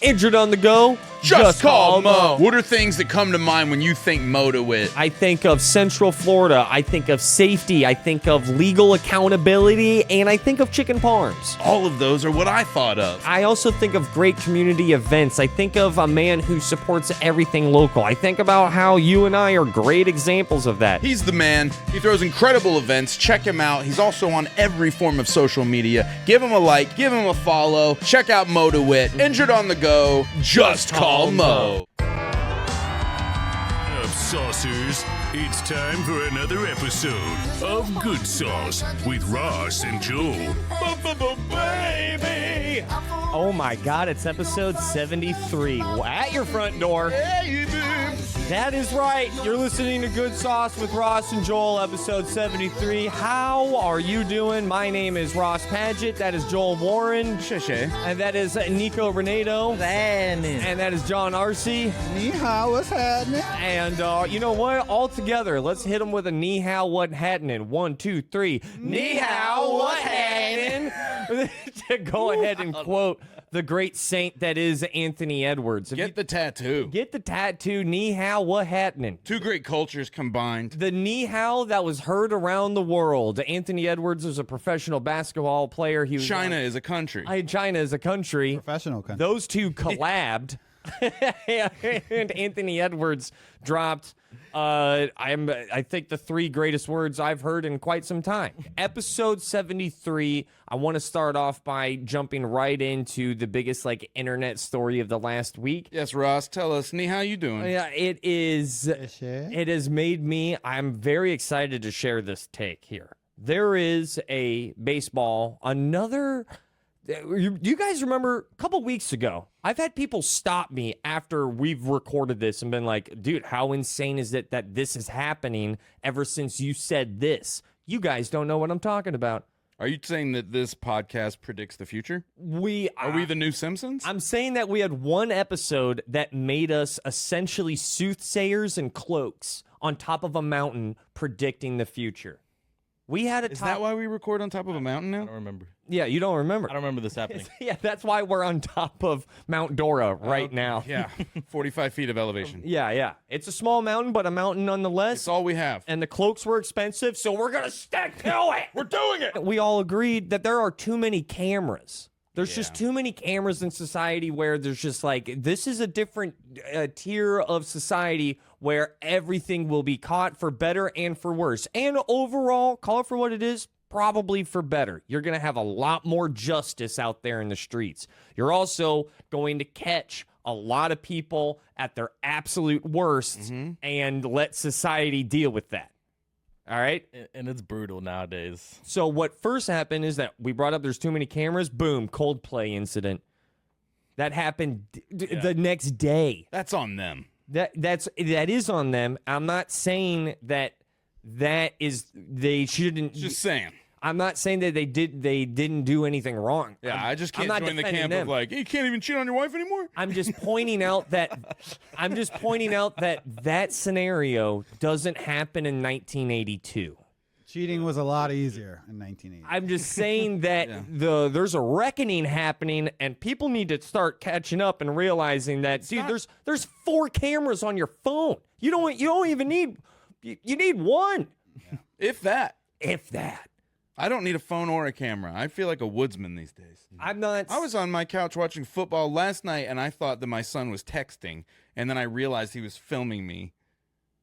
Injured on the go? Just call Mo. What are things that come to mind when you think Mo DeWitt? I think of Central Florida. I think of safety. I think of legal accountability. And I think of chicken parms. All of those are what I thought of. I also think of great community events. I think of a man who supports everything local. I think about how you and I are great examples of that. He's the man. He throws incredible events. Check him out. He's also on every form of social media. Give him a like. Give him a follow. Check out Mo DeWitt. Injured on the go. Just call Mo. Up, saucers. It's time for another episode of Good Sauce with Rauce and Joel. Baby! Oh my God, it's episode 73. At your front door. That is right. You're listening to Good Sauce with Rauce and Joel, episode 73. How are you doing? My name is Ross Padgett. That is Joel Warren. And that is Nico Renato. And that is John Arce. Ni hao, what's happening? And you know what? All together, let's hit them with a ni hao, what happening. 1, 2, 3. Ni hao, what happening? To go ahead and quote the great saint that is Anthony Edwards. Get the tattoo. Get the tattoo. Ni hao, what happening? Two great cultures combined. The ni hao that was heard around the world. Anthony Edwards was a professional basketball player. He was China is a country. China is a country. Professional country. Those two collabed. And Anthony Edwards dropped I think the three greatest words I've heard in quite some time. Episode 73. I want to start off by jumping right into the biggest internet story of the last week. Yes, Ross, tell us, Nee, how you doing? Yeah, it has made me, I'm very excited to share this take here. There is a baseball, do you guys remember a couple weeks ago, I've had people stop me after we've recorded this and been like, dude, how insane is it that this is happening ever since you said this? You guys don't know what I'm talking about. Are you saying that this podcast predicts the future? Are we the new Simpsons? I'm saying that we had one episode that made us essentially soothsayers and cloaks on top of a mountain predicting the future. We had Is that why we record on top of a mountain now? I don't remember. Yeah, you don't remember. I don't remember this happening. Yeah, that's why we're on top of Mount Dora right now. Yeah, 45 feet of elevation. Yeah. It's a small mountain, but a mountain nonetheless. It's all we have. And the cloaks were expensive, so we're going to stick to it. We're doing it. We all agreed that there are too many cameras. There's just too many cameras in society where there's just this is a different tier of society where everything will be caught for better and for worse. And overall, call it for what it is, probably for better. You're going to have a lot more justice out there in the streets. You're also going to catch a lot of people at their absolute worst and let society deal with that. All right? And it's brutal nowadays. So what first happened is that we brought up there's too many cameras. Boom, Coldplay incident. That happened the next day. That's on them. That is on them. I'm not saying that is they shouldn't. Just saying. I'm not saying that they didn't do anything wrong. Yeah, I just can't join the camp of you can't even cheat on your wife anymore. I'm just pointing out that that scenario doesn't happen in 1982. Cheating was a lot easier in 1980. I'm just saying that there's a reckoning happening, and people need to start catching up and realizing that, there's 4 cameras on your phone. You don't even need you need one, if that. I don't need a phone or a camera. I feel like a woodsman these days. I'm not. I was on my couch watching football last night, and I thought that my son was texting, and then I realized he was filming me.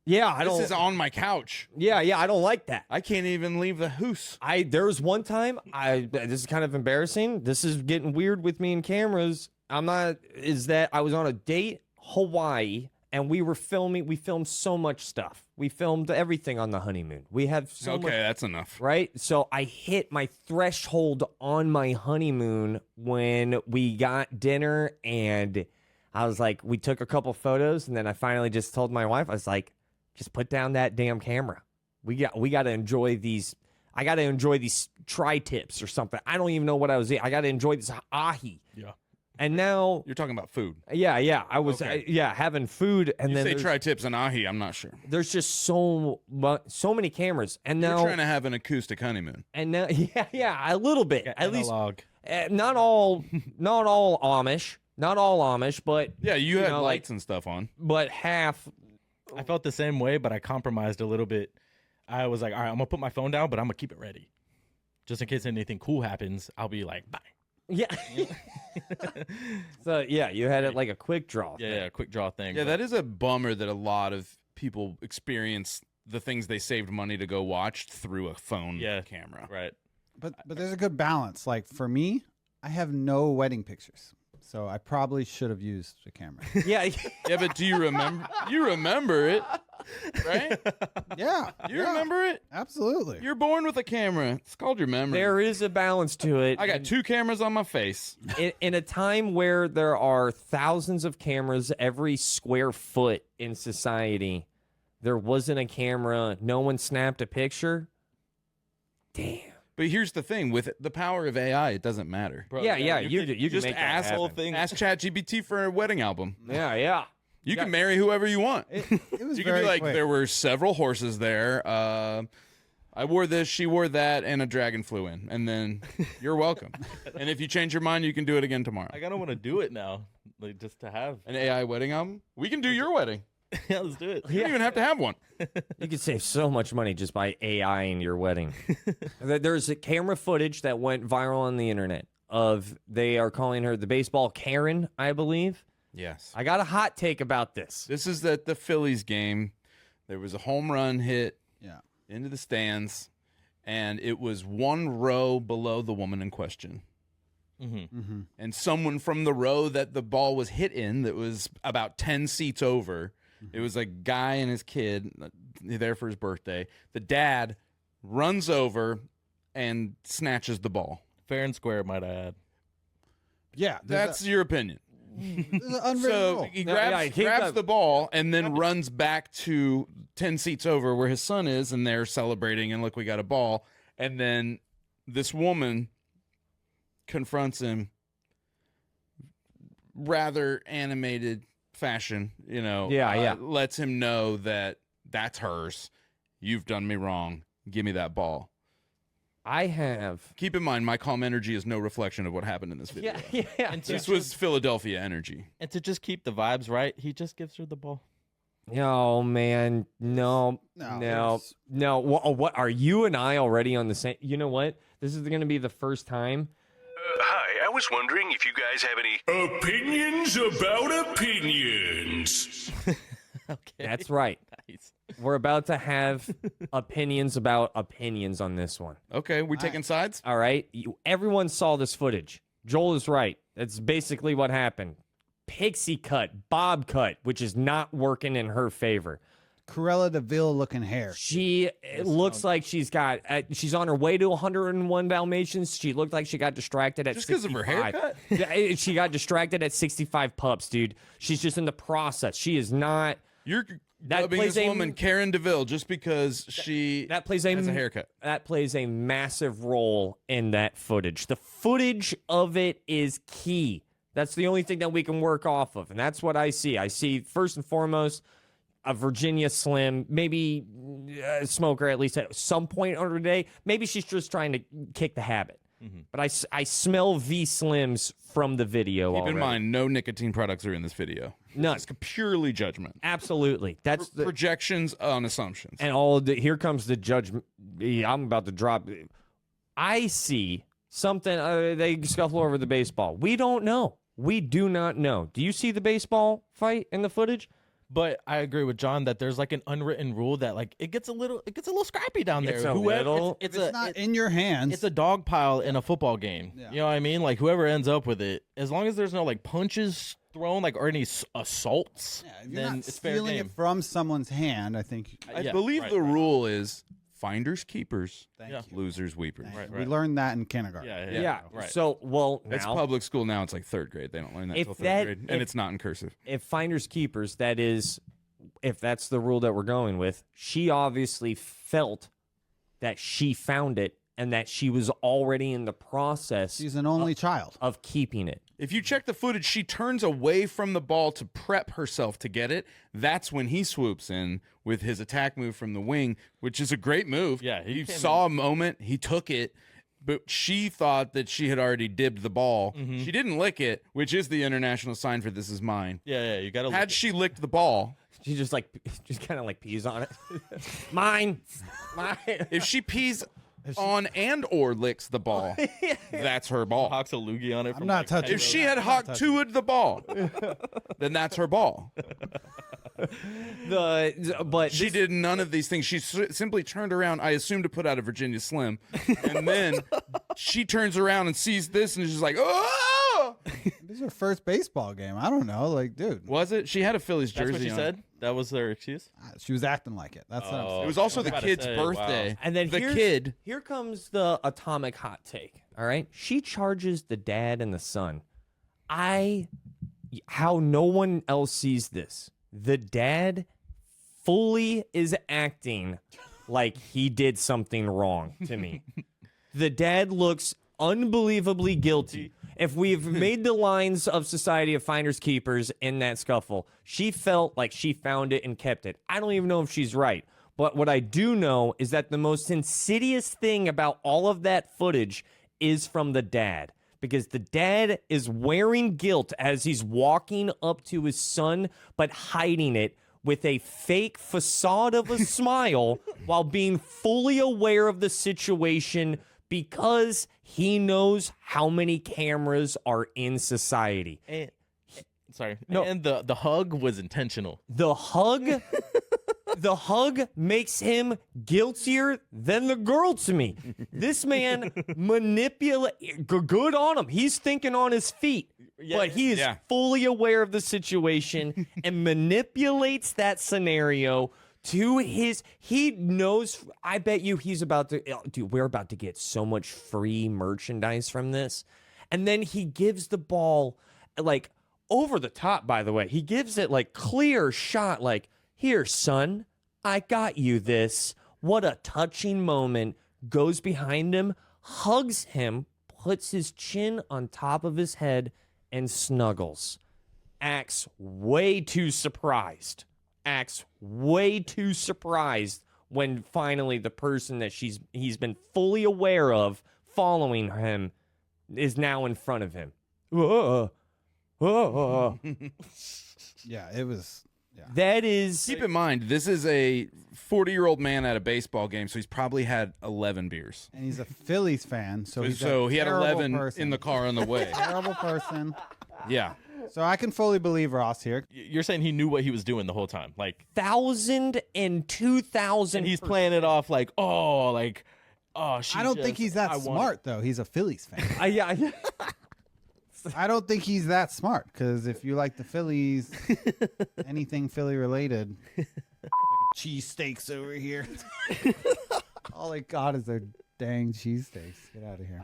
Yeah, This is on my couch. Yeah, I don't like that. I can't even leave the house. There was one time, this is kind of embarrassing. This is getting weird with me and cameras. I was on a date, Hawaii, and we filmed so much stuff. We filmed everything on the honeymoon. We have so much. That's enough. Right? So I hit my threshold on my honeymoon when we got dinner, and I was like, we took a couple photos, and then I finally just told my wife, I was like, just put down that damn camera. We got to enjoy these. I got to enjoy these tri-tips or something. I don't even know what I was eating. I got to enjoy this ahi. Yeah. And now you're talking about food. Yeah. I was having food, and you then say tri-tips and ahi. I'm not sure. There's just so many cameras, and now you're trying to have an acoustic honeymoon. And now, a little bit, at least. Analog. Not all Amish. Not all Amish, but Yeah, you had know, lights and stuff on. but half. I felt the same way, but I compromised a little bit. I was like, all right, I'm gonna put my phone down, but I'm gonna keep it ready, just in case anything cool happens. I'll be like, bye. Yeah. So yeah, you had it like a quick draw. Yeah, yeah, quick draw thing. Yeah, but that is a bummer that a lot of people experience the things they saved money to go watch through a phone camera. right. But there's a good balance. Like for me, I have no wedding pictures, so I probably should have used a camera. Yeah. Yeah, but do you remember? You remember it, right? Yeah, You remember it? absolutely. You're born with a camera. It's called your memory. There is a balance to it. I got 2 cameras on my face. In a time where there are thousands of cameras every square foot in society, there wasn't a camera. No one snapped a picture. Damn. But here's the thing: with the power of AI, it doesn't matter. Bro, Yeah, you can Just make that ask happen. Ask ChatGPT for a wedding album. Yeah. You can marry whoever you want. It was You very can be like, quick. there were several horses there. I wore this, she wore that, and a dragon flew in. And then you're welcome. And if you change your mind, you can do it again tomorrow. I kind of want to do it now, like just to have. An AI wedding album? We can do your wedding. Yeah, let's do it. You don't even have to have one. You could save so much money just by AI in your wedding. There's a camera footage that went viral on the internet of they are calling her the baseball Karen, I believe. Yes. I got a hot take about this. This is at the Phillies game. There was a home run hit Yeah. into the stands, and it was one row below the woman in question. Mm-hmm. And someone from the row that the ball was hit in, that was about 10 seats over, it was a guy and his kid there for his birthday. The dad runs over and snatches the ball. Fair and square, might I add. Yeah, That's your opinion. there's an unwritten So rule. he No, grabs, yeah, he grabs got- the ball and then runs back to 10 seats over where his son is, and they're celebrating, and look, we got a ball. And then this woman confronts him, rather animated fashion, Yeah. lets him know that that's hers. You've done me wrong. Give me that ball. I have. Keep in mind, my calm energy is no reflection of what happened in this video. Yeah. This was Philadelphia energy. And to just keep the vibes right, he just gives her the ball. Oh man, no. What are you and I already on the same? You know what? This is going to be the first time. Hi, I was wondering if you guys have any opinions about opinions. Okay. That's right. Nice. We're about to have opinions about opinions on this one. Okay, we taking sides? All right. Everyone saw this footage. Joel is right. That's basically what happened. Pixie cut, bob cut, which is not working in her favor. Cruella de Vil looking hair. It looks like she's on her way to 101 Dalmatians. She looked like she got distracted at Just because of her haircut? Yeah, she got distracted at 65 pups, dude. She's just in the process. She is not. You're That dubbing plays this a- woman Karen DeVille just because she That plays has a haircut. That plays a massive role in that footage. The footage of it is key. That's the only thing that we can work off of, and that's what I see. I see first and foremost a Virginia Slim, maybe a smoker at least at some point under the day. Maybe she's just trying to kick the habit. But I smell V Slims from the video. Keep in already. mind, no nicotine products are in this video. None. It's purely judgment. Absolutely. That's the Projections on assumptions. and all of the here comes the judgment. I'm about to drop. I see something. They scuffle over the baseball. We don't know. We do not know. Do you see the baseball fight in the footage? But I agree with John that there's like an unwritten rule that like it gets a little scrappy down there. It's a little- it's It's not in your hands. it's a dog pile in a football game. Yeah. You know what I mean? Like whoever ends up with it, as long as there's no like punches thrown, like or any assaults, yeah, if you're then not it's fair stealing game. it from someone's hand, I think. I Yeah, believe right, the right. rule is finders keepers, Thank Yeah. you. losers weepers. Thank you. right. We learned that in kindergarten. Yeah. Right. So well, That's now, public school now. It's like third grade. They don't learn that If until third that- grade, and if- it's not in cursive. if finders keepers, that is, if that's the rule that we're going with, she obviously felt that she found it and that she was already in the process She's an only child. of keeping it. If you check the footage, she turns away from the ball to prep herself to get it. That's when he swoops in with his attack move from the wing, which is a great move. Yeah, he you came saw a moment, he took it, but she thought that she had already dibbed the ball. Mm-hmm. She didn't lick it, which is the international sign for this is mine. Yeah, you gotta. Had she licked the ball, She just kind of like pees on it. Mine. if she pees on and or licks the ball, that's her ball. Hawks a loogie on it. I'm not touching If she had hawk to-ed the ball, then that's her ball. But She did none of these things. She simply turned around, I assume to put out a Virginia Slim, and then she turns around and sees this and is just like, oh! This is her first baseball game. I don't know. Like, dude, Was it? She had a Phillies jersey That's what she on. said. That was their excuse. she was acting like it. That's what I'm saying. It was also I was the about to kid's say, wow. birthday. And then the kid. Here comes the atomic hot take. All right, she charges the dad and the son. How no one else sees this. The dad fully is acting like he did something wrong to me. The dad looks unbelievably guilty. If we've made the lines of society of finders keepers in that scuffle, she felt like she found it and kept it. I don't even know if she's right. But what I do know is that the most insidious thing about all of that footage is from the dad. Because the dad is wearing guilt as he's walking up to his son, but hiding it with a fake facade of a smile while being fully aware of the situation because he knows how many cameras are in society. And, sorry. No. And the hug was intentional. The hug makes him guiltier than the girl to me. This man good on him. He's thinking on his feet. But he is fully aware of the situation and manipulates that scenario to he knows. I bet you he's about to, dude, we're about to get so much free merchandise from this. And then he gives the ball like over the top, by the way. He gives it like clear shot, like, here, son, I got you this. What a touching moment. Goes behind him, hugs him, puts his chin on top of his head, and snuggles. Acts way too surprised. When finally the person that he's been fully aware of following him is now in front of him. Yeah, it was. Yeah. That is. Keep in mind, this is a 40-year-old man at a baseball game, so he's probably had 11 beers. And he's a Phillies fan, so he's So he had terrible 11 person. in the car on the way. Terrible person. Yeah. So I can fully believe Ross here. You're saying he knew what he was doing the whole time, like 1,000 and 2,000. and he's playing it off like, oh, I don't think he's that smart, though. He's a Phillies fan. Yeah. I don't think he's that smart, because if you like the Phillies, anything Philly related, cheesesteaks over here. All they got is their dang cheesesteaks. Get out of here.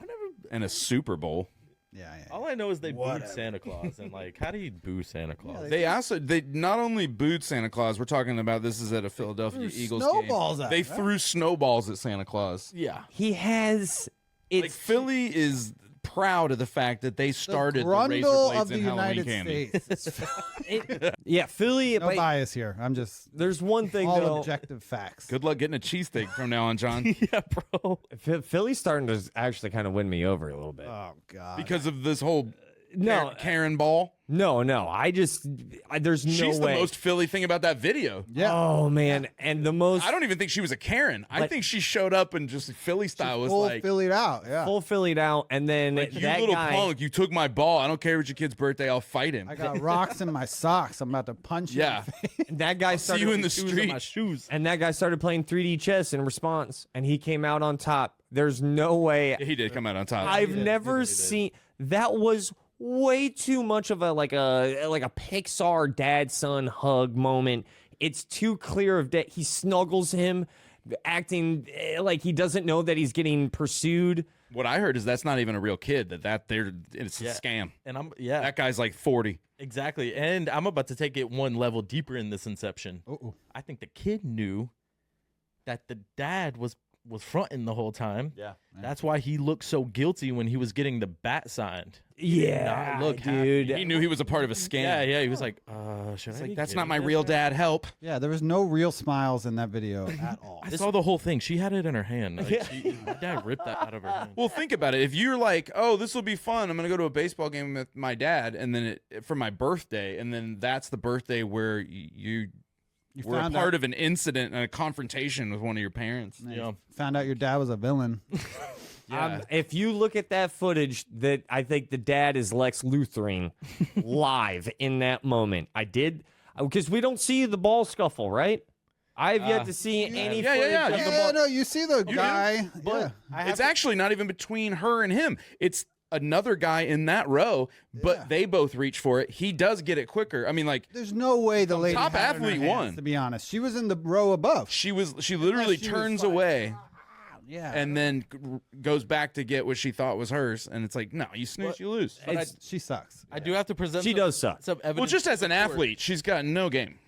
And a Super Bowl. Yeah. All I know is they booed Santa Claus, and like, how do you boo Santa Claus? They not only booed Santa Claus, we're talking about this is at a Philadelphia Eagles snowballs game. at They him, right? threw snowballs at Santa Claus. Yeah, He has. Like Philly is proud of the fact that they started the razor Grundle blades of the in Halloween United candy. States. Yeah, Philly. No but bias here. I'm just there's one thing all though. objective facts. Good luck getting a cheesesteak from now on, John, yeah, bro. Philly's starting to actually kind of win me over a little bit. Oh God. because of this whole No, Karen Ball. no. There's no She's way. the most Philly thing about that video. Yeah. Oh man, and the most I don't even think she was a Karen. I But- think she showed up and just Philly style was Full like, Phillied out. Yeah. full Phillied out, and then you that little guy. punk, you took my ball. I don't care what your kid's birthday. I'll fight him. I got rocks in my socks. I'm about to punch you. Yeah. That guy See started. you in the Shoes on street. my shoes. And that guy started playing 3D chess in response, and he came out on top. There's no way. Yeah, he did come out on top. I've never seen that. Was way too much of a Pixar dad son hug moment. It's too clear of that. He snuggles him, acting like he doesn't know that he's getting pursued. What I heard is that's not even a real kid. It's a Yeah. scam. And That guy's like 40. exactly. And I'm about to take it one level deeper in this inception. Uh-oh. I think the kid knew that the dad was was fronting the whole time. Yeah. That's why he looked so guilty when he was getting the bat signed. Yeah, look, dude. He knew he was a part of a scam. Yeah. He was like, should I? Like, be that's not giving my this real back?" dad. Help. Yeah, there was no real smiles in that video at all. I saw the whole thing. She had it in her hand. Like, my dad ripped that out of her hand. Well, think about it. If you're like, oh, this will be fun. I'm going to go to a baseball game with my dad, and then for my birthday, and then that's the birthday where you were a found part out- of an incident and a confrontation with one of your parents. Yeah. Found out your dad was a villain. Yeah. If you look at that footage, that I think the dad is Lex Luthering live in that moment. I did, because we don't see the ball scuffle, right? I've yet to see any yeah, footage yeah. of the Yeah, ball. no, you see the guy. But Yeah. It's actually not even between her and him. It's another guy in that row, but they both reach for it. He does get it quicker. I mean, like, There's no way the lady top had it in her athlete hands, won. To be honest, she was in the row above. she literally she was turns like- away Yeah, and then goes back to get what she thought was hers. And it's like, no, you snooze, you lose. she sucks. I do have to present. She some, does suck. Some evidence. Well, just as an athlete, she's got no game.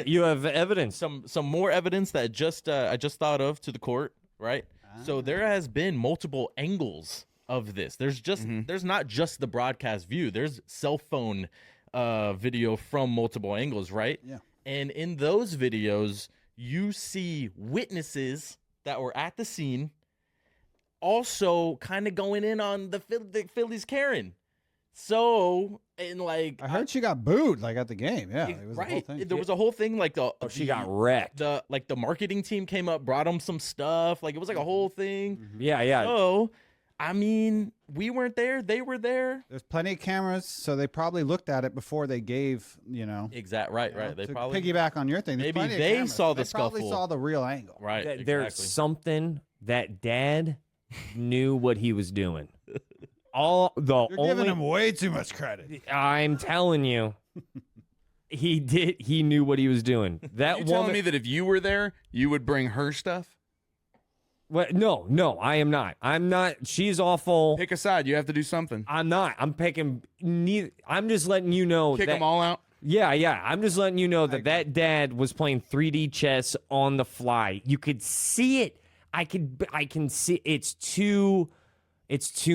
You have evidence. some more evidence that I just thought of to the court, right? So there has been multiple angles of this. There's there's not just the broadcast view. There's cell phone video from multiple angles, right? Yeah. And in those videos, you see witnesses that were at the scene also kind of going in on the Phillies Karen. So, and like I heard she got booed like at the game. Yeah, it was a whole right. thing. There was a whole thing like She got wrecked. the marketing team came up, brought them some stuff. Like it was like a whole thing. Yeah, yeah. So, I mean, we weren't there. They were there. There's plenty of cameras, so they probably looked at it before they gave. Exact. Right. They to probably piggyback on your thing. There's Maybe plenty of they cameras. saw the They probably scuffle. saw the real angle. right. There's exactly. something that dad knew what he was doing. All the You're only giving him way too much credit. I'm telling you, he did. He knew what he was doing. That You woman. telling me that if you were there, you would bring her stuff? What? No, I am not. I'm not. She's awful. Pick a side. You have to do something. I'm not. I'm picking. Neither. I'm just letting you know. Kick that, them all out. Yeah. I'm just letting you know that dad was playing 3D chess on the fly. You could see it. I can see. It's too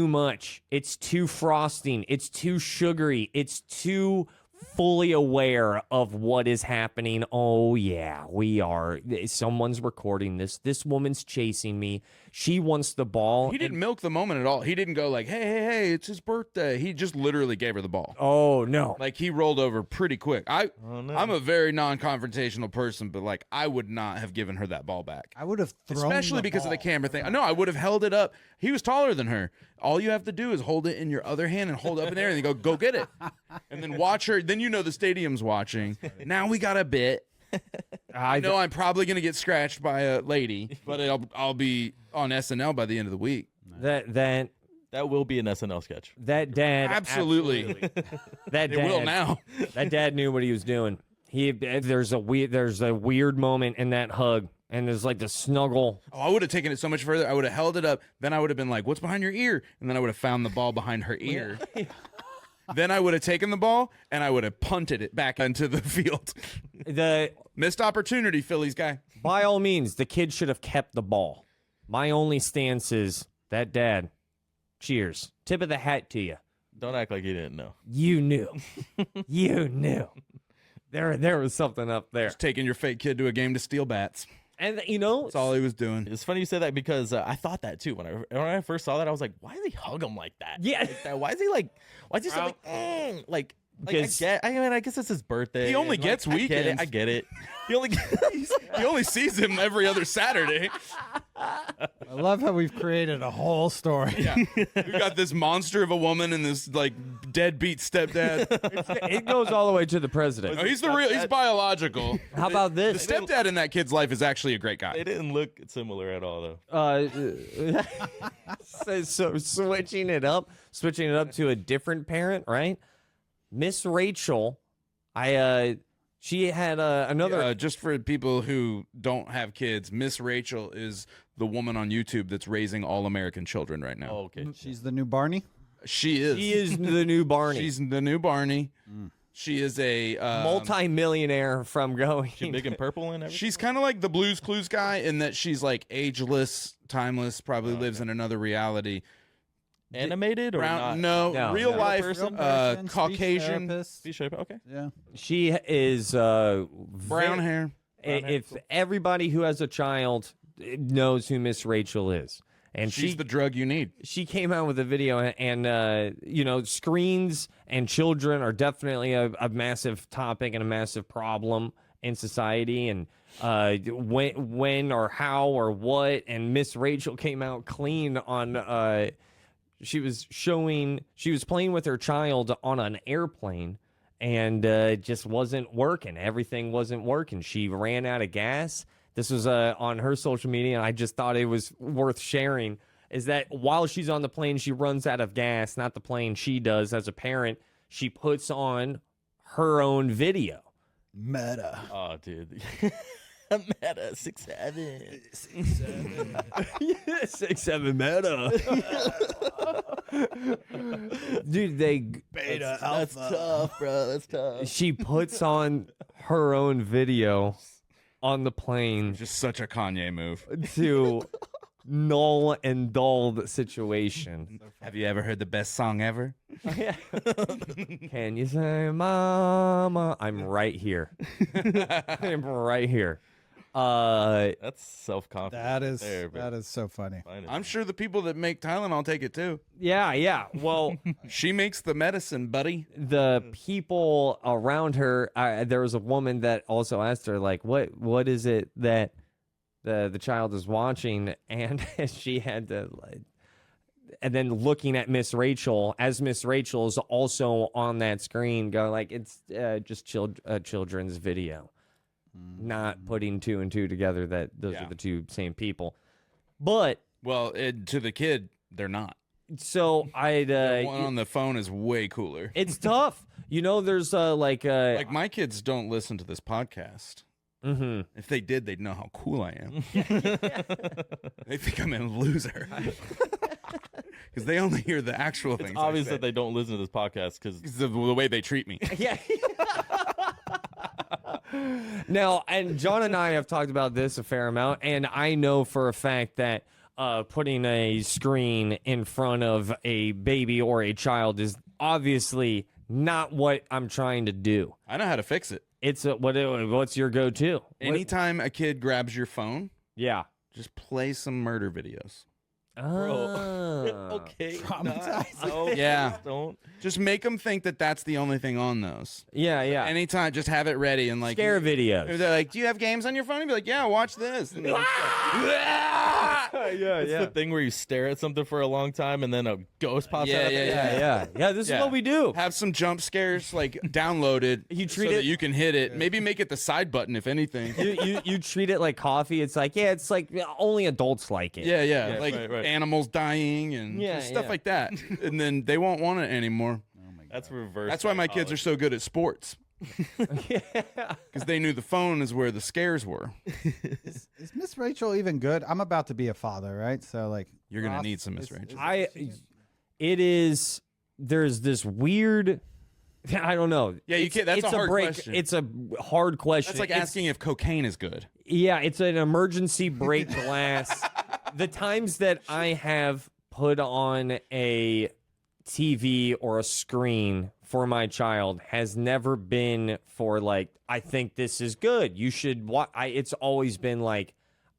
much. It's too frosting. It's too sugary. It's too fully aware of what is happening. Oh yeah, we are. Someone's recording this. This woman's chasing me. She wants the ball. He didn't milk the moment at all. He didn't go like, hey, it's his birthday. He just literally gave her the ball. Oh no. Like, he rolled over pretty quick. I'm a very non-confrontational person, but like, I would not have given her that ball back. I would have thrown Especially the because of the ball. camera thing. No, I would have held it up. He was taller than her. All you have to do is hold it in your other hand and hold it up in there and then go get it. And then watch her. Then you know the stadium's watching. Now we got a bit. I know I'm probably going to get scratched by a lady, but I'll be on SNL by the end of the week. That will be an SNL sketch. That dad Absolutely. that It dad will now. That dad knew what he was doing. There's a weird moment in that hug, and there's like the snuggle. Oh, I would have taken it so much further. I would have held it up. Then I would have been like, what's behind your ear? And then I would have found the ball behind her ear. Then I would have taken the ball and I would have punted it back into the field. The Missed opportunity, Phillies guy. by all means, the kid should have kept the ball. My only stance is that dad. Cheers. Tip of the hat to you. Don't act like you didn't know. You knew. You knew. There was something up there. Just taking your fake kid to a game to steal bats. And you know, That's all he was doing. It's funny you say that because I thought that too when I first saw that. I was like, why does he hug him like that? Yeah. Like that? Why is he so like, like Because- I mean, I guess it's his birthday. He only and, gets I get it. weekends. I get it. He only He only sees him every other Saturday. I love how we've created a whole story. Yeah. We got this monster of a woman and this like deadbeat stepdad. it goes all the way to the president. No, he's he's biological. How about The this? stepdad in that kid's life is actually a great They guy. didn't look similar at all though. So switching it up to a different parent, right? Miss Rachel, she had another. Just for people who don't have kids, Miss Rachel is the woman on YouTube that's raising all American children right now. Oh, okay. She's the new Barney. She is. She is the new Barney. She's the new Barney. She is a multi-millionaire from going. She big and purple and everything. She's kind of like the Blues Clues guy in that she's like ageless, timeless, probably lives in another reality. Animated or not? No, real no. life, Person, Caucasian, speech Speech okay. Yeah. She is brown hair. If everybody who has a child knows who Miss Rachel is, and She's the drug you need. she came out with a video, and screens and children are definitely a massive topic and a massive problem in society, and when or how or what, and Miss Rachel came out clean on she was playing with her child on an airplane, and it just wasn't working. Everything wasn't working. She ran out of gas. This was on her social media, and I just thought it was worth sharing, is that while she's on the plane, she runs out of gas, not the plane. She does. As a parent, she puts on her own video. Meta. Oh, dude. Meta 6'7". 6'7" meta. Dude, Beta That's alpha. tough, bro. That's tough. she puts on her own video on the plane Just such a Kanye move. to null and dulled situation. Have you ever heard the best song ever? Can you say, Mama? I'm right here. I'm right here. That's self-confidence. That is so funny. I'm sure the people that make Tylenol take it too. Yeah. Well, She makes the medicine, buddy. the people around her, there was a woman that also asked her, like, what is it that the child is watching? And she had to, like, and then looking at Miss Rachel, as Miss Rachel is also on that screen, go like, it's just children's video. Not putting two and two together that those are the two same people. But Well, to the kid, they're not. so I'd The one on the phone is way cooler. it's tough. There's Like my kids don't listen to this podcast. mhm. If they did, they'd know how cool I am. They think I'm a loser. Because they only hear the actual things. It's obvious I say. that they don't listen to this podcast because It's the way they treat me. Yeah. Now, and John and I have talked about this a fair amount, and I know for a fact that putting a screen in front of a baby or a child is obviously not what I'm trying to do. I know how to fix it. It's what's your go-to? Anytime a kid grabs your phone, Yeah. just play some murder videos. okay, Traumatized. no, Yeah. don't. Just make them think that that's the only thing on those. Yeah. Anytime, just have it ready and like Scare If videos. they're like, "Do you have games on your phone?" You'd be like, "Yeah, watch this." And they're like, It's the thing where you stare at something for a long time and then a ghost pops Yeah, out. yeah. This is Yeah. what we do. have some jump scares like downloaded. You so treat that it- you can hit it. Maybe make it the side button if anything. You treat it like coffee. It's like, it's like only adults like it. Yeah, like right. animals dying and Yeah, just stuff yeah. like that. And then they won't want it anymore. That's reverse. That's why my kids are so good at sports. Because they knew the phone is where the scares were. Is Miss Rachel even good? I'm about to be a father, right? So like, You're gonna Ross, need some Miss is- Rachel. It is. There's this weird. I don't know. Yeah, you can't. That's it's a hard break. question. It's a hard question. That's like It's- asking if cocaine is good. Yeah, it's an emergency break glass. The times that I have put on a TV or a screen for my child has never been for like, I think this is good. You should watch. It's always been like,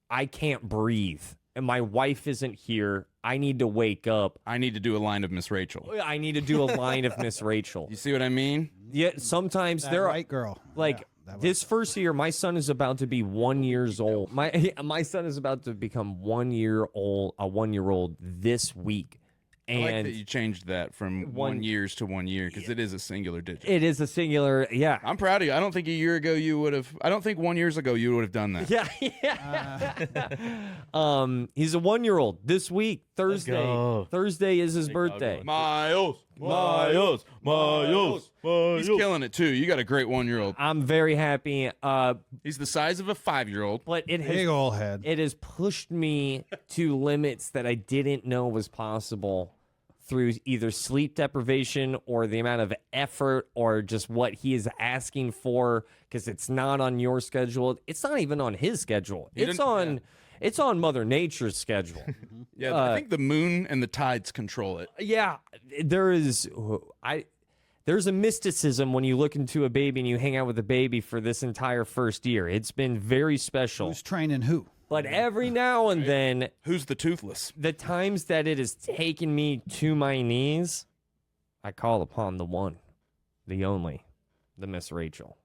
I can't breathe and my wife isn't here. I need to wake up. I need to do a line of Miss Rachel. I need to do a line of Miss Rachel. You see what I mean? Yeah, sometimes that there are white girl. like Yeah, that this first year, my son is about to be 1 year old. My son is about to become 1 year old, a 1 year old this week, I like and that you changed that from 1 years to 1 year because it is a singular digit. it is a singular. Yeah, I'm proud of you. I don't think a year ago you would have. I don't think 1 year ago you would have done that. yeah. He's a 1 year old this week, Thursday. go. Thursday is his dog birthday. going. Miles, He's killing it too. You got a great 1 year old. I'm very happy. He's the size of a 5-year-old. But it big has old head. it has pushed me to limits that I didn't know was possible through either sleep deprivation or the amount of effort or just what he is asking for, because it's not on your schedule. It's not even on his schedule. It's on Mother Nature's schedule. Yeah, I think the moon and the tides control it. Yeah, there's a mysticism when you look into a baby and you hang out with a baby for this entire first year. It's been very special. Who's training who? But every now and then, Who's the toothless? the times that it has taken me to my knees, I call upon the one, the only, the Miss Rachel.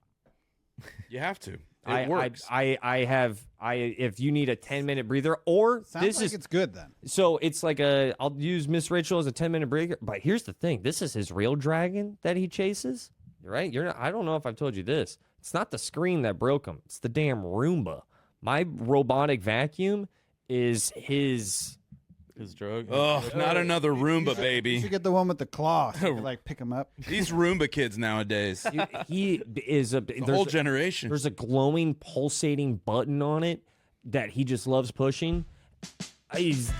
You have to. It works. If you need a 10-minute breather, or Sounds this like is it's good then. so it's like I'll use Miss Rachel as a 10-minute breather. But here's the thing: this is his real dragon that he chases. Right? I don't know if I've told you this. It's not the screen that broke him. It's the damn Roomba. My robotic vacuum is his. His drug. Oh, not another Roomba, You baby. should get the one with the claw. So you can, like, pick him up. These Roomba kids nowadays. He is a The whole generation. There's a glowing, pulsating button on it that he just loves pushing. Does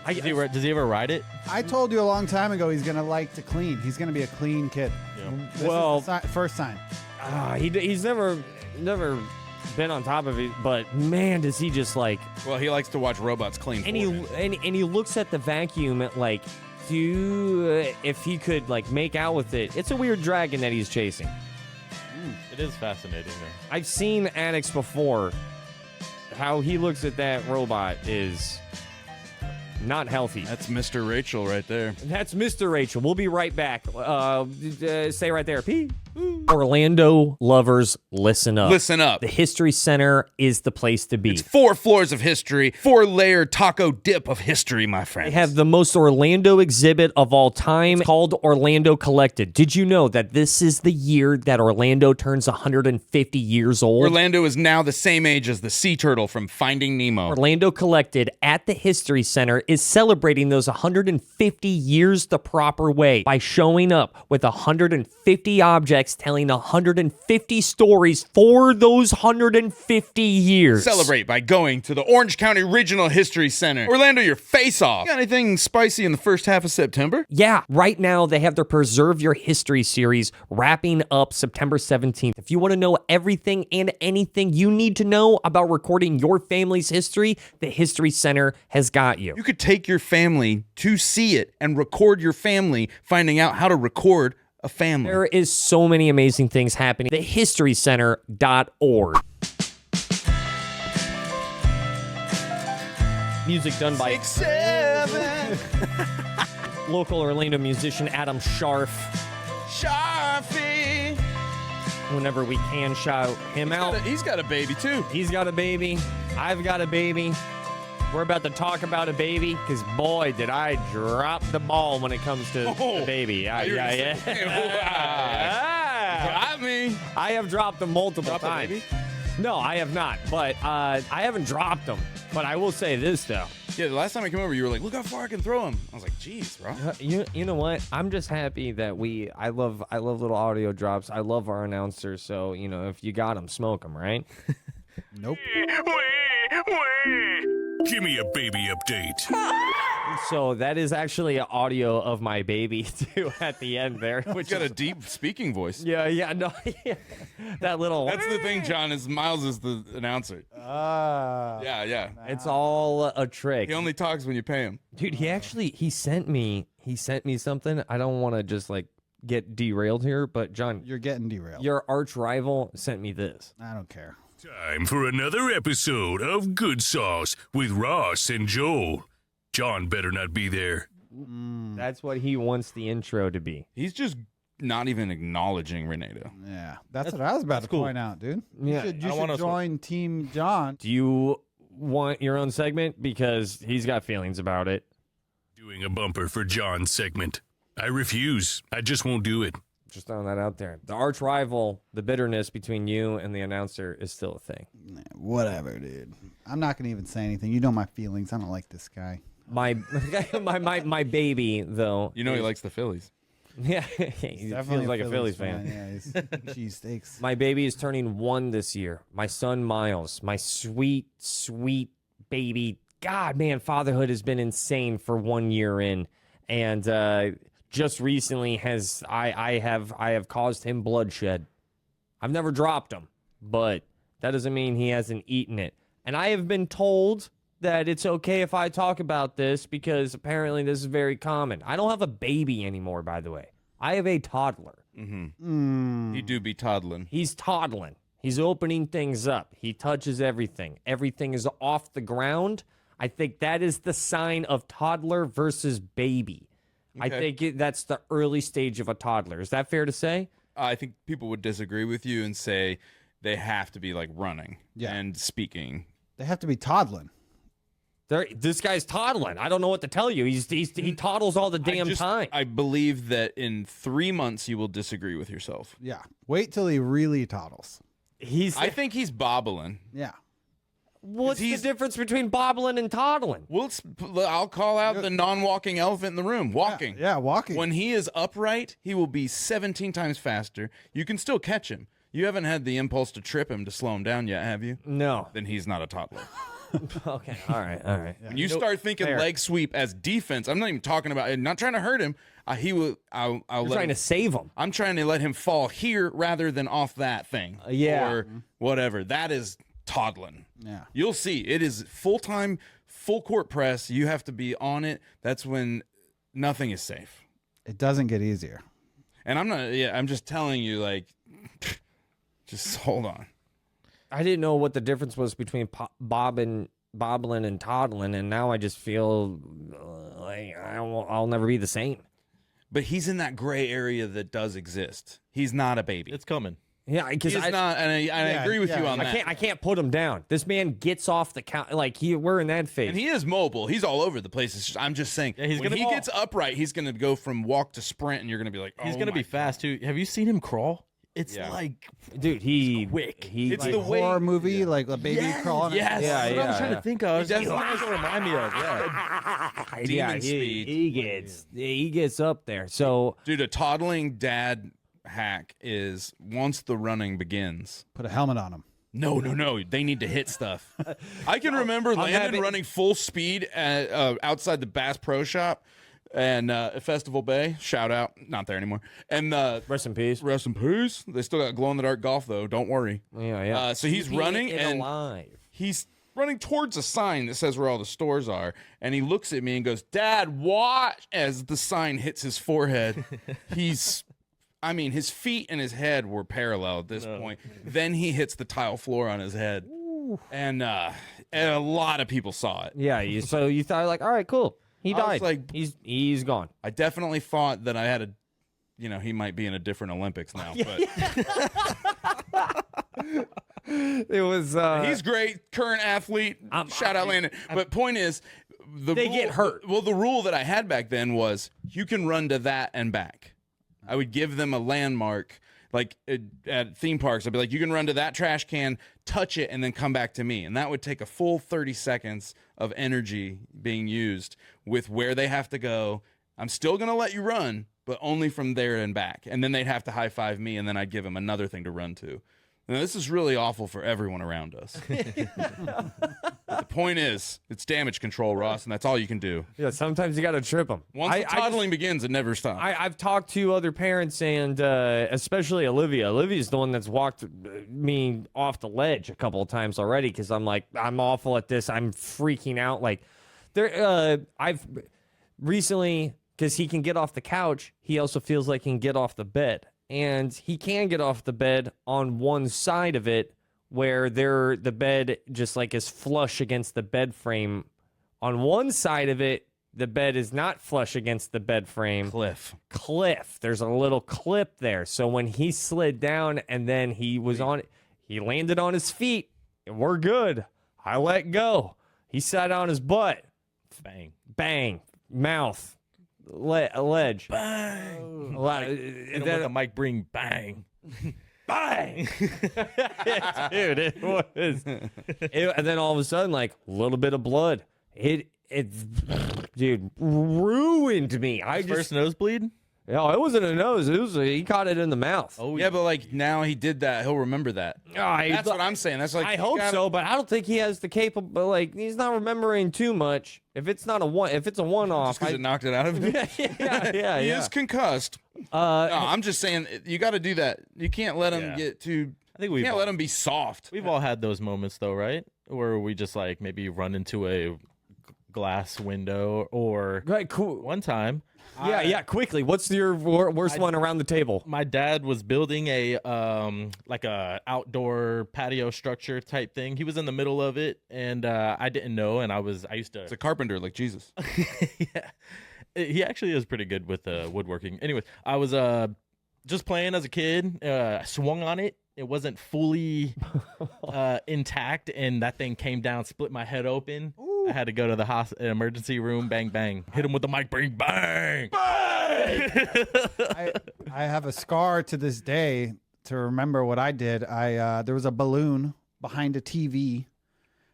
he ever ride it? I told you a long time ago he's gonna like to clean. He's gonna be a clean kid. Yeah. This Well- is the first sign. He's never been on top of it, but man, does he just like. Well, he likes to watch robots clean for And him. he looks at the vacuum like, if he could like make out with it. It's a weird dragon that he's chasing. It is fascinating, though. I've seen addicts before. How he looks at that robot is not healthy. That's Mr. Rachel right there. That's Mr. Rachel. We'll be right back. Stay right there. P. Orlando lovers, listen up. Listen up. The History Center is the place to be. It's 4 floors of history, 4-layer taco dip of history, my friends. They have the most Orlando exhibit of all time called Orlando Collected. Did you know that this is the year that Orlando turns 150 years old? Orlando is now the same age as the sea turtle from Finding Nemo. Orlando Collected at the History Center is celebrating those 150 years the proper way by showing up with 150 objects telling 150 stories for those 150 years. Celebrate by going to the Orange County Regional History Center. Orlando, your face off. Got anything spicy in the first half of September? Yeah, right now they have their Preserve Your History series wrapping up September 17th. If you want to know everything and anything you need to know about recording your family's history, the History Center has got you. You could take your family to see it and record your family, finding out how to record a family. There is so many amazing things happening. TheHistoryCenter.org. Music done by 7 local Orlando musician Adam Scharf. Sharfie. Whenever we can shout him out. He's got a baby too. He's got a baby. I've got a baby. We're about to talk about a baby because, boy, did I drop the ball when it comes to the baby. Yeah. Got me. I have dropped them multiple Drop the times. baby? No, I have not. But I haven't dropped them. But I will say this, though. Yeah, the last time I came over, you were like, look how far I can throw him. I was like, jeez, bro. You know what? I'm just happy that I love little audio drops. I love our announcers. So, if you got them, smoke them, right? Nope. Give me a baby update. So that is actually an audio of my baby, too, at the end there. Which got a deep speaking voice. Yeah, no. That little... That's the thing, John, is Miles is the announcer. Yeah. It's all a trick. He only talks when you pay him. Dude, he sent me something. I don't want to just get derailed here, but John, You're getting derailed. your arch rival sent me this. I don't care. Time for another episode of Good Sauce with Rauce and Joel. John better not be there. That's what he wants the intro to be. He's just not even acknowledging Renato. Yeah, that's what I was about to cool. point out, dude. Yeah, you I don't should wanna- join Team John. Do you want your own segment? Because he's got feelings about it. Doing a bumper for John's segment. I refuse. I just won't do it. Just throwing that out there. The arch rival, the bitterness between you and the announcer is still a thing. Whatever, dude. I'm not gonna even say anything. You know my feelings. I don't like this guy. My my baby, though. You know he likes the Phillies. Yeah, he Definitely feels like a Phillies fan. Yeah, he's cheesesteaks. My baby is turning 1 this year. My son Miles, my sweet, sweet baby God, man, fatherhood has been insane for 1 year in, and just recently I have caused him bloodshed. I've never dropped him, but that doesn't mean he hasn't eaten it. And I have been told that it's okay if I talk about this because apparently this is very common. I don't have a baby anymore, by the way. I have a toddler. You do be toddling. He's toddling. He's opening things up. He touches everything. Everything is off the ground. I think that is the sign of toddler versus baby. I think that's the early stage of a toddler. Is that fair to say? I think people would disagree with you and say they have to be like running and speaking. They have to be toddling. This guy's toddling. I don't know what to tell you. He toddles all the damn time. I believe that in 3 months you will disagree with yourself. Yeah. Wait till he really toddles. I think he's bobbling. Yeah. What's the difference between bobbling and toddling? I'll call out the non-walking elephant in the room. Walking. Yeah, walking. When he is upright, he will be 17 times faster. You can still catch him. You haven't had the impulse to trip him to slow him down yet, have you? No. Then he's not a toddler. Okay. All right. Yeah. When you start thinking leg sweep as defense, I'm not even talking about. Not trying to hurt him. You're trying to save him. I'm trying to let him fall here rather than off that thing. Or whatever. That is toddling. Yeah. You'll see. It is full-time, full court press. You have to be on it. That's when nothing is safe. It doesn't get easier. And I'm just telling you, like, just hold on. I didn't know what the difference was between bobbling and toddling, and now I just feel like I'll never be the same. But he's in that gray area that does exist. He's not a baby. It's coming. Yeah, because he's not, and I agree with you on that. I can't put him down. This man gets off the couch like we're in that phase. And he is mobile. He's all over the place. I'm just saying, when he gets upright, he's going to go from walk to sprint, and you're going to be like, he's going to be fast too. Have you seen him crawl? It's like, dude, he's quick. It's like the horror movie, like a baby crawling. Yes. That's what I was trying to think of. That's That's what remind me of. Demon speed. He gets up there. So, dude, a toddling dad hack is once the running begins, put a helmet on him. No. They need to hit stuff. I can remember Landon running full speed outside the Bass Pro Shop and Festival Bay. Shout out, not there anymore. And rest in peace. Rest in peace. They still got glow in the dark golf though. Don't worry. Yeah. So he's running and alive. He's running towards a sign that says where all the stores are, and he looks at me and goes, "Dad, watch!" As the sign hits his forehead. His feet and his head were parallel at this point. Then he hits the tile floor on his head. And a lot of people saw it. Yeah, so you thought, like, all right, cool. He died. Like, he's gone. I definitely thought that I had he might be in a different Olympics now. But it was. He's great, current athlete. Shout out Landon. But point is, they get hurt. Well, the rule that I had back then was you can run to that and back. I would give them a landmark, like at theme parks. I'd be like, you can run to that trash can, touch it, and then come back to me. And that would take a full 30 seconds of energy being used with where they have to go. I'm still going to let you run, but only from there and back. And then they'd have to high five me, and then I'd give them another thing to run to. Now, this is really awful for everyone around us. But the point is, it's damage control, Ross, and that's all you can do. Yeah, sometimes you got to trip them. Once the toddling begins, it never stops. I've talked to other parents, and especially Olivia. Olivia's the one that's walked me off the ledge a couple of times already because I'm like, I'm awful at this. I'm freaking out. Like, I've recently, because he can get off the couch, he also feels like he can get off the bed. And he can get off the bed on one side of it where the bed just like is flush against the bed frame. On one side of it, the bed is not flush against the bed frame. Cliff. There's a little clip there. So when he slid down and then he landed on his feet. And we're good. I let go. He sat on his butt. Bang. Mouth. Ledge. Bang. And then Mike bring bang. Bang. Dude, it was. And then all of a sudden, like, a little bit of blood. It dude, ruined me. First nosebleed? No, it wasn't a nose. He caught it in the mouth. Oh, Yeah, but like now he did that, he'll remember that. That's what I'm saying. That's like I hope so, but I don't think he has the capable. Like he's not remembering too much. If it's not a one, if it's a one-off, because it knocked it out of him. yeah. He is concussed. No, I'm just saying you got to do that. You can't let him get too. I think we can't let him be soft. We've all had those moments though, right? Where we just like maybe run into a glass window or Right, cool. one time. Yeah, quickly. What's your worst one around the table? My dad was building a like a outdoor patio structure type thing. He was in the middle of it, and I didn't know. And I used to. It's a carpenter like Jesus. Yeah, he actually is pretty good with woodworking. Anyways, I was just playing as a kid. Swung on it. It wasn't fully intact, and that thing came down, split my head open. I had to go to the emergency room. Bang, bang. Hit him with the mic. Bang, bang. I have a scar to this day to remember what I did. There was a balloon behind a TV.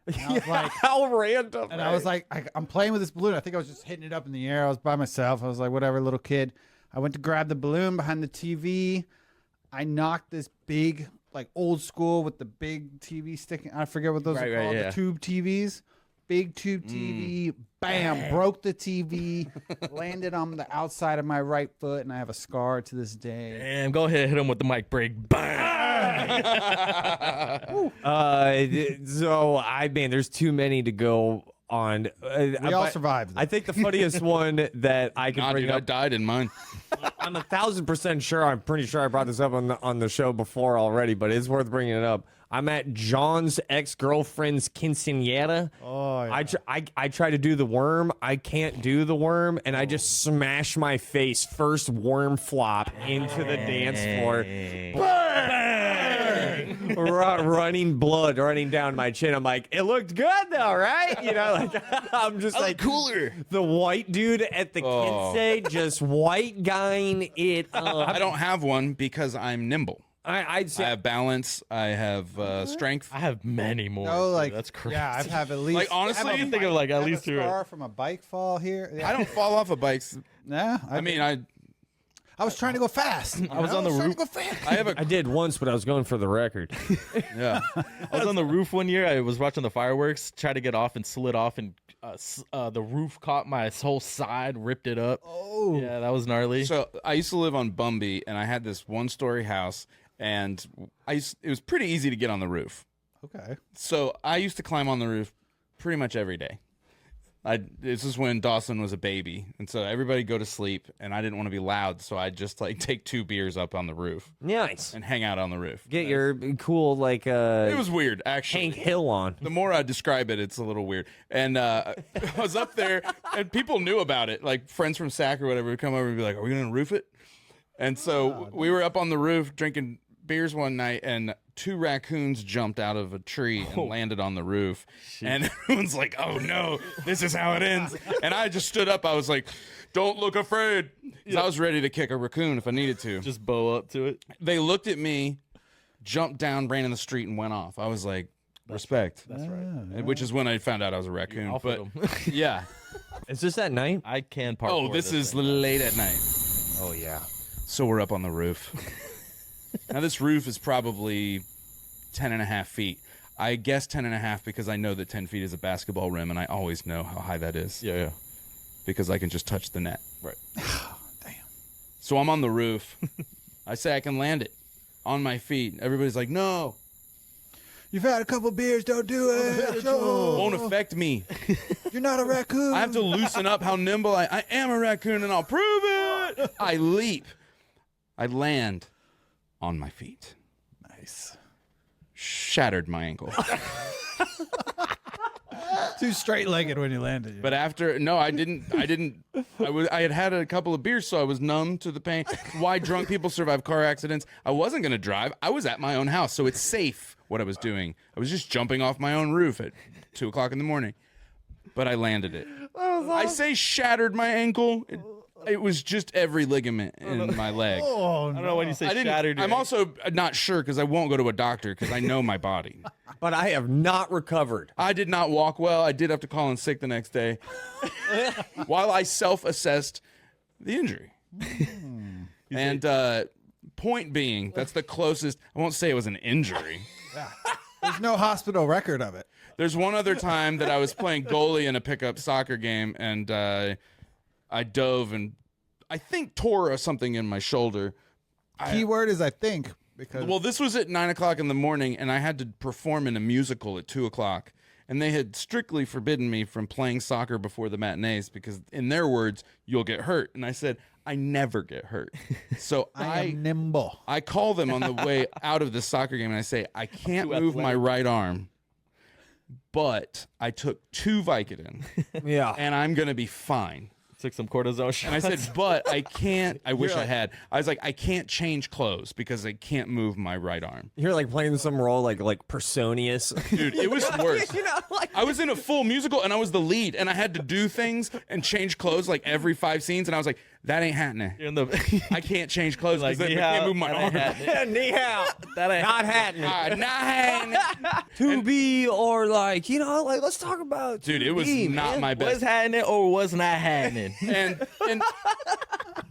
And I was like, how random. and I was like, I'm playing with this balloon. I think I was just hitting it up in the air. I was by myself. I was like, whatever, little kid. I went to grab the balloon behind the TV. I knocked this big, like old school with the big TV sticking. I forget what those are called. yeah. The tube TVs. Big tube TV, bam, broke the TV, landed on the outside of my right foot, and I have a scar to this day. Damn, go ahead, hit him with the mic break. Bang. There's too many to go on. We all survived. I think the funniest one that I can bring Dude, I up. died in mine. I'm 1,000% sure. I'm pretty sure I brought this up on the show before already, but it's worth bringing it up. I'm at John's ex-girlfriend's quinceañera. Oh, yeah. I try to do the worm. I can't do the worm, and I just smash my face first worm flop into the dance floor. Bang! Running blood running down my chin. I'm like, it looked good though, right? You know, like I'm just like cooler. the white dude at the quince, just white guying it up. I don't have one because I'm nimble. I'd I say have balance. I have strength. I have many more. No, dude. like That's crazy. Yeah, I have at least. Like, honestly, I have you a think of, like, at I have least a two. scar from a bike fall here. Yeah. I don't fall off of bikes. Nah, I mean, I was trying to go fast. I was on the roof. I have a I did once, but I was going for the record. yeah. I was on the roof one year. I was watching the fireworks, tried to get off and slid off, and the roof caught my whole side, ripped it up. Oh, Yeah, that was gnarly. So I used to live on Bumby, and I had this one-story house, and it was pretty easy to get on the roof. okay. So I used to climb on the roof pretty much every day. This is when Dawson was a baby, and so everybody go to sleep, and I didn't want to be loud, so I'd just like take 2 beers up on the roof Nice. and hang out on the roof. Get your cool like It was weird, actually. Hank Hill on. The more I describe it, it's a little weird. And I was up there, and people knew about it. Like friends from SAC or whatever would come over and be like, "Are we going to roof it?" And so we were up on the roof drinking beers one night, and 2 raccoons jumped out of a tree and landed on the roof. And everyone's like, "Oh no, this is how it ends." And I just stood up. I was like, "Don't look afraid." 'Cause I was ready to kick a raccoon if I needed to. Just bow up to it. They looked at me, jumped down, ran in the street, and went off. I was like, respect. That's right. Which is when I found out I was a raccoon. Off But of 'em. yeah. Is this at night? I can parkour. Oh, this is thing. late at night. Oh yeah. So we're up on the roof. Now this roof is probably 10.5 feet. I guess 10.5 because I know that 10 feet is a basketball rim, and I always know how high that is. Yeah. Because I can just touch the net. Right. Damn. So I'm on the roof. I say I can land it on my feet. Everybody's like, "No, You've had a couple beers. Don't do it. No. won't affect me. You're not a raccoon. I have to loosen up how nimble I am a raccoon, and I'll prove it." I leap. I land on my feet. Nice. Shattered my ankle. Too straight-legged when you landed. But after, no, I had had a couple of beers, so I was numb to the pain. Why drunk people survive car accidents. I wasn't going to drive. I was at my own house, so it's safe what I was doing. I was just jumping off my own roof at 2 o'clock in the morning. But I landed it. I say shattered my ankle. It was just every ligament in my leg. Oh, I don't know when you say I didn't, shattered. I'm also not sure because I won't go to a doctor because I know my body. But I have not recovered. I did not walk well. I did have to call in sick the next day while I self-assessed the injury. And point being, that's the closest. I won't say it was an injury. There's no hospital record of it. There's one other time that I was playing goalie in a pickup soccer game, and I dove and I think tore something in my shoulder. Keyword is I think, because Well, this was at 9 o'clock in the morning, and I had to perform in a musical at 2 o'clock. And they had strictly forbidden me from playing soccer before the matinees because, in their words, you'll get hurt. And I said, I never get hurt. So I am nimble. I call them on the way out of the soccer game, and I say, I can't move my right arm, but I took 2 Vicodin, Yeah. and I'm going to be fine. Took some cortisone shots. And I said, but I can't. I wish I had. I was like, I can't change clothes because I can't move my right arm. You're like playing some role like Personius. Dude, it was worse. You know, like I was in a full musical, and I was the lead, and I had to do things and change clothes like every 5 scenes, and I was like, that ain't happening. You're in the I can't change clothes like, because I can't move my arm. knee out. That ain't Not happening. Not happening. To be or like, you know, like let's talk about Dude, it was be, not man. my was best. happening or was not happening.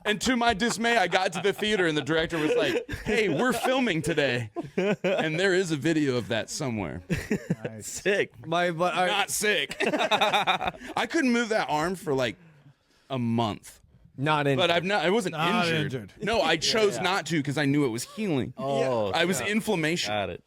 And to my dismay, I got to the theater, and the director was like, hey, we're filming today. And there is a video of that somewhere. Sick. Not sick. I couldn't move that arm for like a month. Not in. But I wasn't Not injured. injured. No, I chose not to because I knew it was healing. Oh, I was inflammation. got it.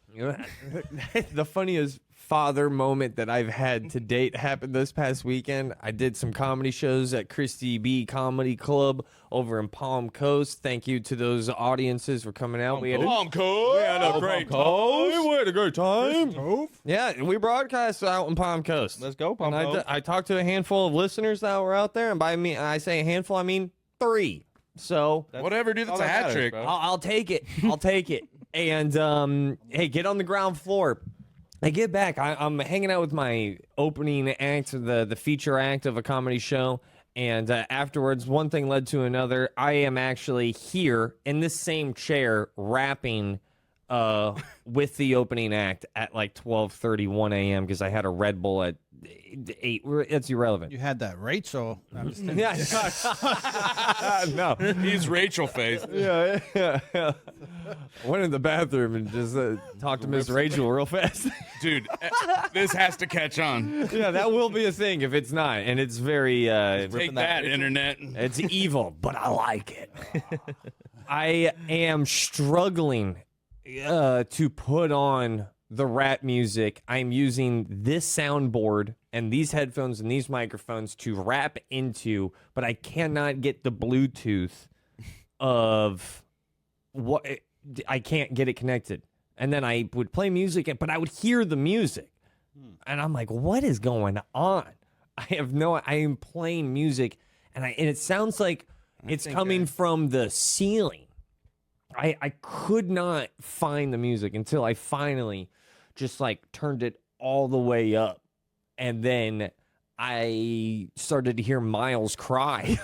The funniest father moment that I've had to date happened this past weekend. I did some comedy shows at Christy B Comedy Club over in Palm Coast. Thank you to those audiences for coming out. We had Palm Coast. We had a great time. We had a great time. Yeah, we broadcast out in Palm Coast. Let's go, Palm And Coast. I talked to a handful of listeners that were out there, and by me, I say a handful, I mean 3. So Whatever, dude. That's all a that hat matters, trick. bro. I'll take it. I'll take it. And hey, get on the ground floor. I get back. I'm hanging out with my opening act, the feature act of a comedy show. And afterwards, one thing led to another. I am actually here in this same chair rapping with the opening act at like 12:31 a.m. because I had a Red Bull at 8. It's irrelevant. You had that Rachel. I'm just kidding. Yeah. No. He's Rachel face. Yeah. Went in the bathroom and just talked to Miss Rachel real fast. Dude, this has to catch on. Yeah, that will be a thing if it's not. And it's very, Take that, internet. it's evil, but I like it. I am struggling to put on the rap music. I'm using this soundboard and these headphones and these microphones to rap into, but I cannot get the Bluetooth of what I can't get it connected. And then I would play music, but I would hear the music. And I'm like, what is going on? I am playing music and it sounds like it's coming from the ceiling. I could not find the music until I finally just like turned it all the way up. And then I started to hear Miles cry.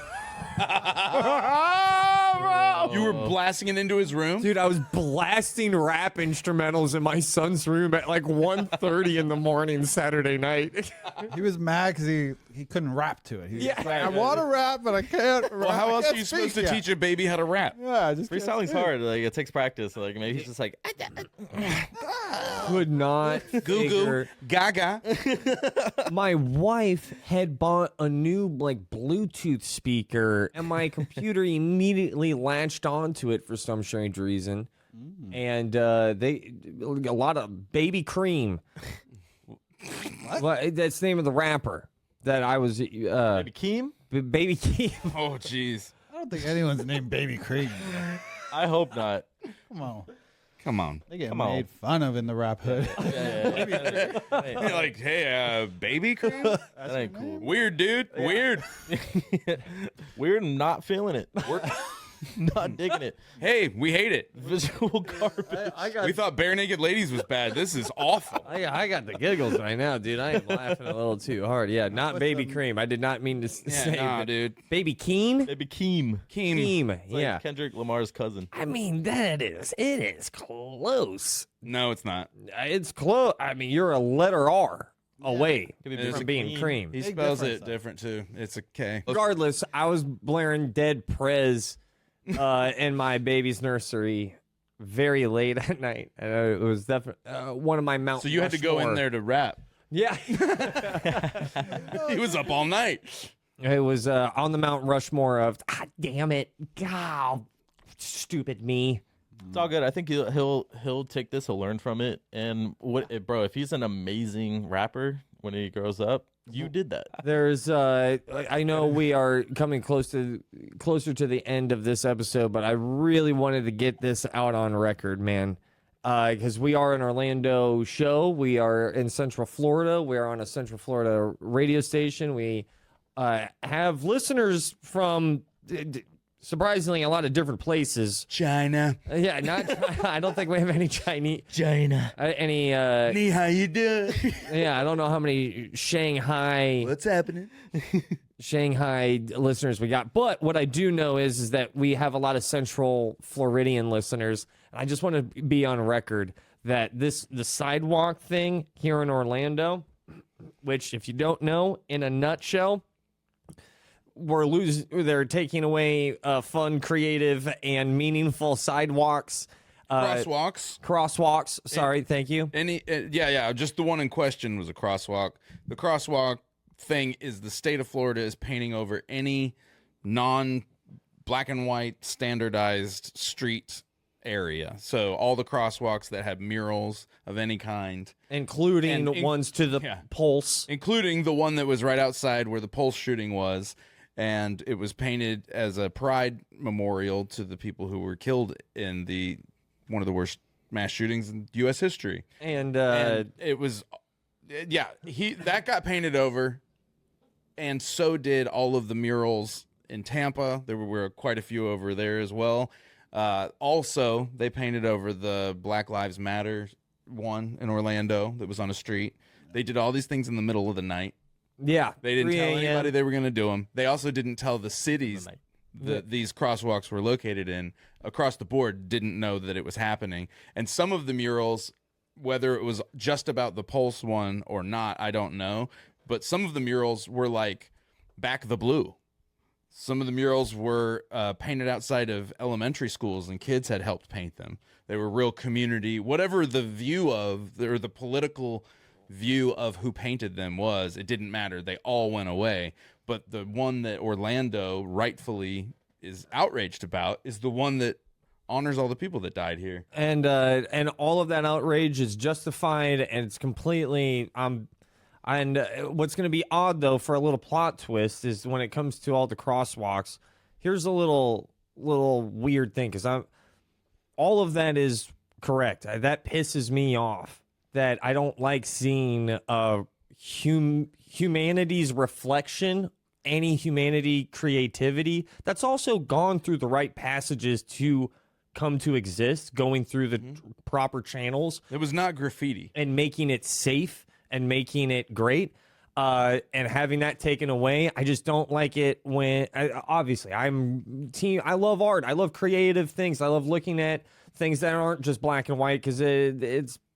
You were blasting it into his room? Dude, I was blasting rap instrumentals in my son's room at like 1:30 in the morning Saturday night. He was mad because he couldn't rap to it. He was Yeah. just like, I want to rap, but I can't rap. Well, how I else can't are you supposed speak to yet." teach a baby how to rap? Yeah, I just can't Freestyling's speak. hard. Like it takes practice. Like maybe he's just like Could not Goo goo, figure. gaga. My wife had bought a new like Bluetooth speaker, and my computer immediately latched onto it for some strange reason. And a lot of Baby Cream. Well, that's the name of the rapper that I was. Baby Keem. Baby Keem. Oh, jeez. I don't think anyone's named Baby Cream. I hope not. Come on. Come on. They get Come on. made fun of in the rap hood. You're like, hey, baby cream? That ain't cool. Weird, dude. Weird. We're not feeling it. We're not digging it. Hey, we hate it. Visual garbage. We thought Bare Naked Ladies was bad. This is awful. I got the giggles right now, dude. I am laughing a little too hard. Yeah, not Baby Cream. I did not mean to say nah, dude. Baby Keem. Baby Keem. Keem. It's like Yeah. Kendrick Lamar's cousin. I mean, it is close. No, it's not. It's close. I mean, you're a letter R. away It's from a being cream. He Big spells difference, it though. different too. It's a K. Regardless, I was blaring Dead Prez in my baby's nursery very late at night. And it was definitely one of my Mount So you had to go in Rushmore- there to rap. Yeah. He was up all night. It was on the Mount Rushmore of, damn it. God, stupid me. It's all good. I think he'll take this. He'll learn from it. And bro, if he's an amazing rapper when he grows up, you did that. There's I know we are coming closer to the end of this episode, but I really wanted to get this out on record, man. Because we are an Orlando show. We are in Central Florida. We are on a Central Florida radio station. We have listeners from surprisingly a lot of different places. China. Yeah, not. I don't think we have any Chinese. China. Any. Nee, how you doing? Yeah, I don't know how many Shanghai What's happening? listeners we got. But what I do know is that we have a lot of Central Floridian listeners. And I just want to be on record that the sidewalk thing here in Orlando, which if you don't know, in a nutshell, they're taking away fun, creative, and meaningful sidewalks. Crosswalks. Sorry, thank you. Yeah. Just the one in question was a crosswalk. The crosswalk thing is the state of Florida is painting over any non-black and white standardized street area. So all the crosswalks that have murals of any kind, Including ones to the pulse. including the one that was right outside where the Pulse shooting was. And it was painted as a pride memorial to the people who were killed in one of the worst mass shootings in U.S. history. And It was, that got painted over, and so did all of the murals in Tampa. There were quite a few over there as well. Also, they painted over the Black Lives Matter one in Orlando that was on a street. They did all these things in the middle of the night. yeah, They didn't 3 tell a.m. anybody they were going to do them. They also didn't tell the cities that these crosswalks were located in. Across the board, didn't know that it was happening. And some of the murals, whether it was just about the Pulse one or not, I don't know. But some of the murals were like Back the Blue. Some of the murals were painted outside of elementary schools, and kids had helped paint them. They were real community. Whatever the view of, or the political view of who painted them was, it didn't matter. They all went away. But the one that Orlando rightfully is outraged about is the one that honors all the people that died here. And all of that outrage is justified, and it's completely and what's going to be odd though for a little plot twist is when it comes to all the crosswalks. Here's a little weird thing, because all of that is correct. That pisses me off. That I don't like seeing humanity's reflection, any humanity creativity that's also gone through the right passages to come to exist, going through the proper channels. It was not graffiti. And making it safe and making it great. And having that taken away, I just don't like it when, obviously, I love art. I love creative things. I love looking at things that aren't just black and white, because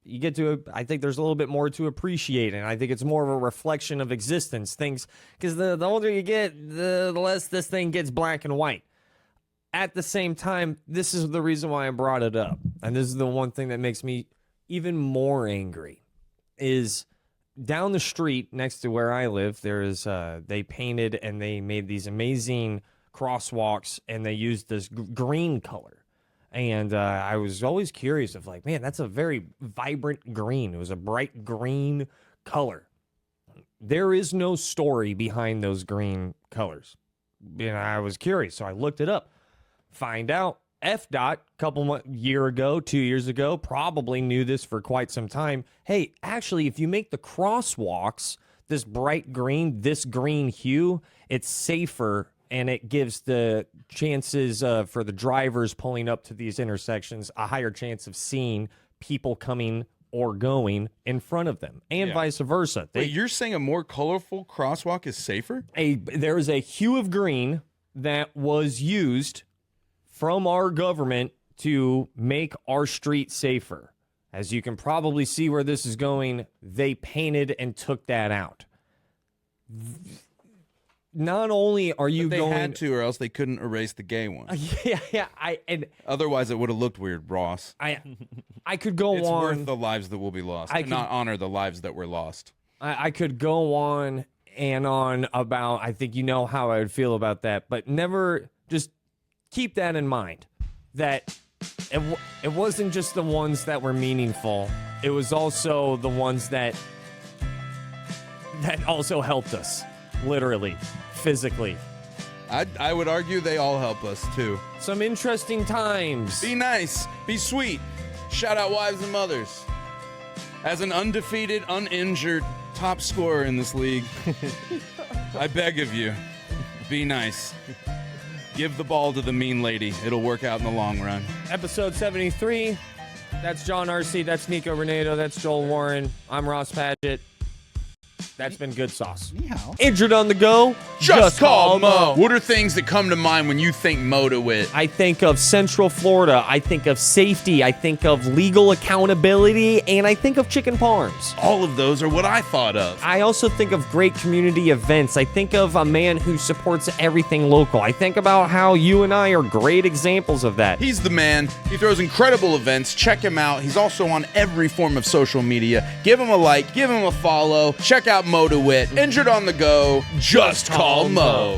you get to, I think there's a little bit more to appreciate, and I think it's more of a reflection of existence. Things, because the older you get, the less this thing gets black and white. At the same time, this is the reason why I brought it up, and this is the one thing that makes me even more angry, is down the street next to where I live, there is they painted and they made these amazing crosswalks, and they used this green color. And I was always curious of like, man, that's a very vibrant green. It was a bright green color. There is no story behind those green colors. And I was curious, so I looked it up. Find out FDOT, year ago, 2 years ago, probably knew this for quite some time. Hey, actually, if you make the crosswalks this bright green, this green hue, it's safer. And it gives the chances for the drivers pulling up to these intersections a higher chance of seeing people coming or going in front of them, and vice versa. Wait, you're saying a more colorful crosswalk is safer? There is a hue of green that was used from our government to make our street safer. As you can probably see where this is going, they painted and took that out. Not only are you They going had to, or else they couldn't erase the gay one. yeah, Otherwise, it would have looked weird, Ross. I could go It's on. worth the lives that will be lost, and not honor the lives that were lost. I could go on and on about, I think you know how I would feel about that, but never, just keep that in mind, that it wasn't just the ones that were meaningful. It was also the ones that also helped us, literally, physically. I would argue they all help us, too. Some interesting times. Be nice. Be sweet. Shout out wives and mothers. As an undefeated, uninjured top scorer in this league, I beg of you, be nice. Give the ball to the mean lady. It'll work out in the long run. Episode 73. That's John Arcee. That's Nico Renato. That's Joel Warren. I'm Ross Padgett. That's been good sauce. Meow. Injured on the go. Just call Mo. What are things that come to mind when you think Mo to Wit? I think of Central Florida. I think of safety. I think of legal accountability. And I think of chicken parms. All of those are what I thought of. I also think of great community events. I think of a man who supports everything local. I think about how you and I are great examples of that. He's the man. He throws incredible events. Check him out. He's also on every form of social media. Give him a like. Give him a follow. Check out Mo to Wit. Injured on the go. Just call Mo.